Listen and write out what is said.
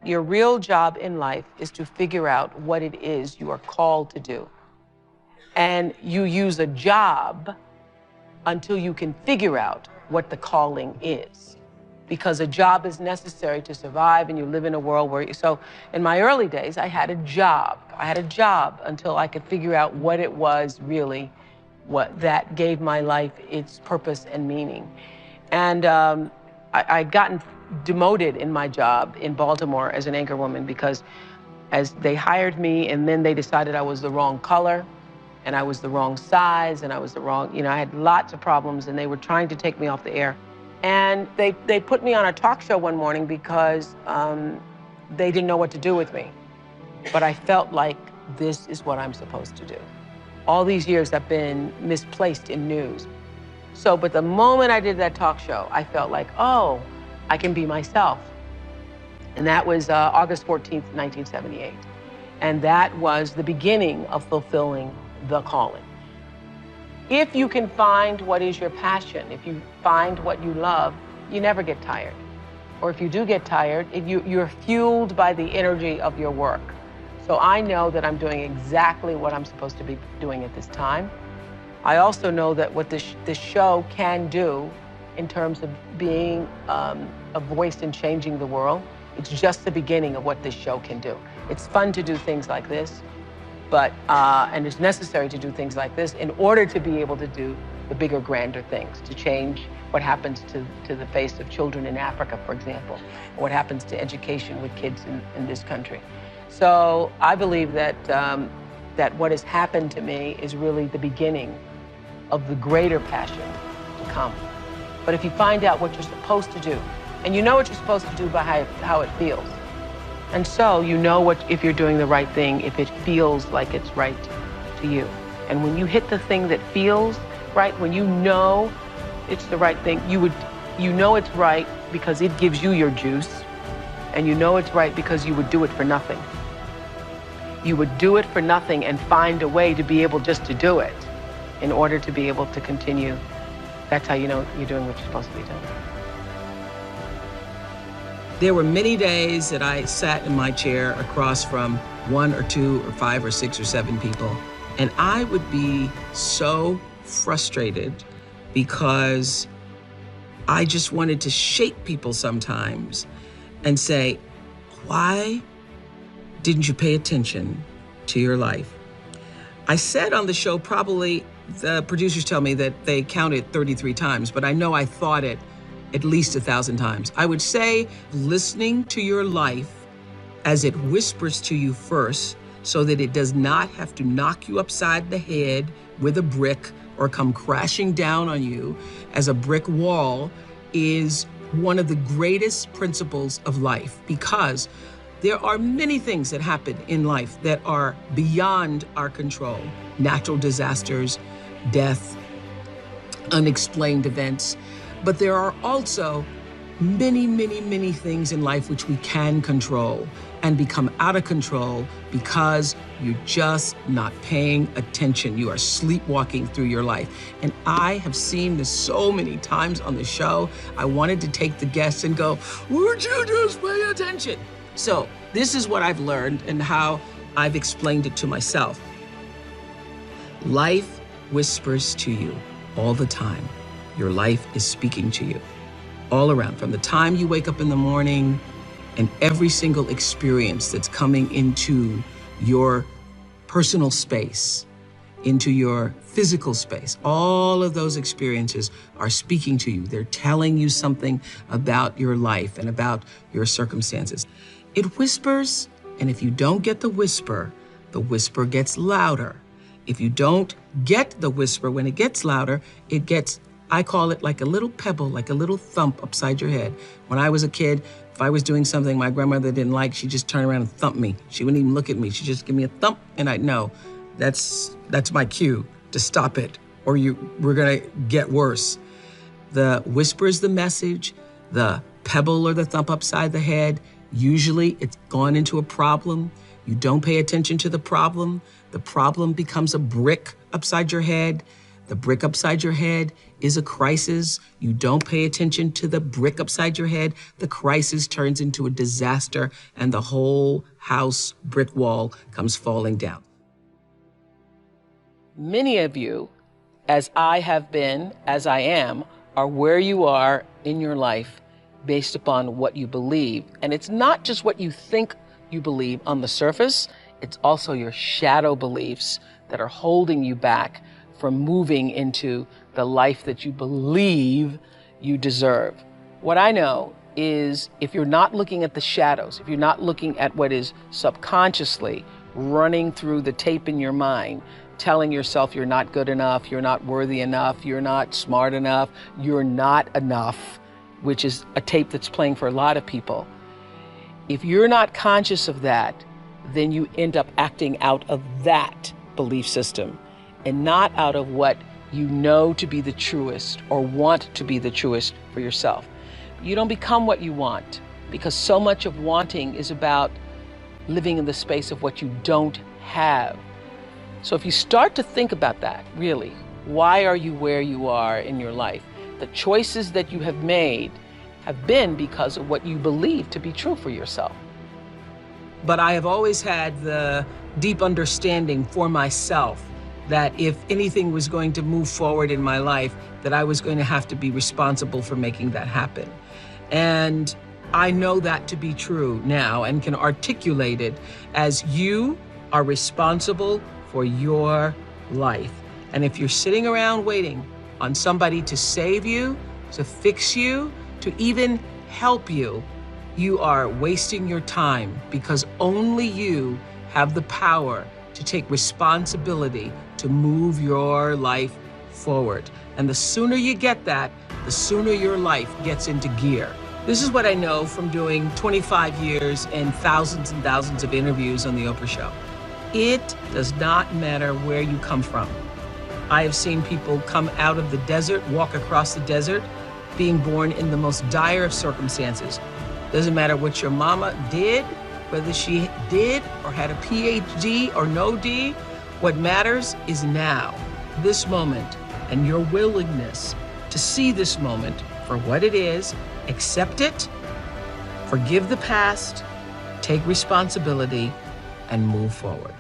Your real job in life is to figure out what it is you are called to do. And you use a job until you can figure out what the calling is. Because a job is necessary to survive, and you live in a world where so in my early days, I had a job. I had a job until I could figure out what it was really, what that gave my life its purpose and meaning. And I'd gotten demoted in my job in Baltimore as an anchorwoman because as they hired me, and then they decided I was the wrong color, and I was the wrong size, and I was the wrong, I had lots of problems, and they were trying to take me off the air. And they put me on a talk show one morning because they didn't know what to do with me. But I felt like this is what I'm supposed to do. All these years I've been misplaced in news. So, but the moment I did that talk show, I felt like, oh, I can be myself. And that was August 14th, 1978. And that was the beginning of fulfilling the calling. If you can find what is your passion, if you find what you love, you never get tired. Or if you do get tired, you're fueled by the energy of your work. So I know that I'm doing exactly what I'm supposed to be doing at this time. I also know that what this show can do in terms of being a voice in changing the world, it's just the beginning of what this show can do. It's fun to do things like this, but, and it's necessary to do things like this in order to be able to do the bigger, grander things, to change what happens to the face of children in Africa, for example, or what happens to education with kids in this country. So I believe that, that what has happened to me is really the beginning of the greater passion to come. But if you find out what you're supposed to do, and you know what you're supposed to do by how it feels, and so you know if you're doing the right thing, if it feels like it's right to you. And when you hit the thing that feels right, when you know it's the right thing, you know it's right because it gives you your juice, and you know it's right because you would do it for nothing. You would do it for nothing and find a way to be able just to do it in order to be able to continue. That's how you know you're doing what you're supposed to be doing. There were many days that I sat in my chair across from 1 or 2 or 5 or 6 or 7 people, and I would be so frustrated because I just wanted to shake people sometimes and say, why didn't you pay attention to your life? I said on the show, probably the producers tell me that they counted 33 times, but I know I thought it at least 1,000 times. I would say listening to your life as it whispers to you first, so that it does not have to knock you upside the head with a brick or come crashing down on you as a brick wall, is one of the greatest principles of life, because there are many things that happen in life that are beyond our control. Natural disasters, death, unexplained events. But there are also many, many, many things in life which we can control and become out of control because you're just not paying attention. You are sleepwalking through your life. And I have seen this so many times on the show. I wanted to take the guests and go, would you just pay attention? So this is what I've learned and how I've explained it to myself. Life whispers to you all the time. Your life is speaking to you all around, from the time you wake up in the morning and every single experience that's coming into your personal space, into your physical space. All of those experiences are speaking to you. They're telling you something about your life and about your circumstances. It whispers, and if you don't get the whisper gets louder. If you don't get the whisper, when it gets louder, it gets, I call it like a little pebble, like a little thump upside your head. When I was a kid, if I was doing something my grandmother didn't like, she'd just turn around and thump me. She wouldn't even look at me. She'd just give me a thump, and I'd know that's my cue to stop it, or we're gonna get worse. The whisper is the message. The pebble or the thump upside the head, usually it's gone into a problem. You don't pay attention to the problem becomes a brick upside your head. The brick upside your head is a crisis. You don't pay attention to the brick upside your head, the crisis turns into a disaster, and the whole house brick wall comes falling down. Many of you, as I have been, as I am, are where you are in your life based upon what you believe. And it's not just what you think you believe on the surface, it's also your shadow beliefs that are holding you back from moving into the life that you believe you deserve. What I know is if you're not looking at the shadows, if you're not looking at what is subconsciously running through the tape in your mind, telling yourself you're not good enough, you're not worthy enough, you're not smart enough, you're not enough, which is a tape that's playing for a lot of people. If you're not conscious of that, then you end up acting out of that belief system and not out of what you know to be the truest or want to be the truest for yourself. You don't become what you want because so much of wanting is about living in the space of what you don't have. So if you start to think about that, really, why are you where you are in your life? The choices that you have made have been because of what you believe to be true for yourself. But I have always had the deep understanding for myself that if anything was going to move forward in my life, that I was going to have to be responsible for making that happen. And I know that to be true now and can articulate it as you are responsible for your life. And if you're sitting around waiting on somebody to save you, to fix you, to even help you, you are wasting your time because only you have the power to take responsibility to move your life forward. And the sooner you get that, the sooner your life gets into gear. This is what I know from doing 25 years and thousands of interviews on the Oprah Show. It does not matter where you come from. I have seen people come out of the desert, walk across the desert, being born in the most dire of circumstances. Doesn't matter what your mama did, whether she did or had a PhD or no D. What matters is now, this moment, and your willingness to see this moment for what it is, accept it, forgive the past, take responsibility, and move forward.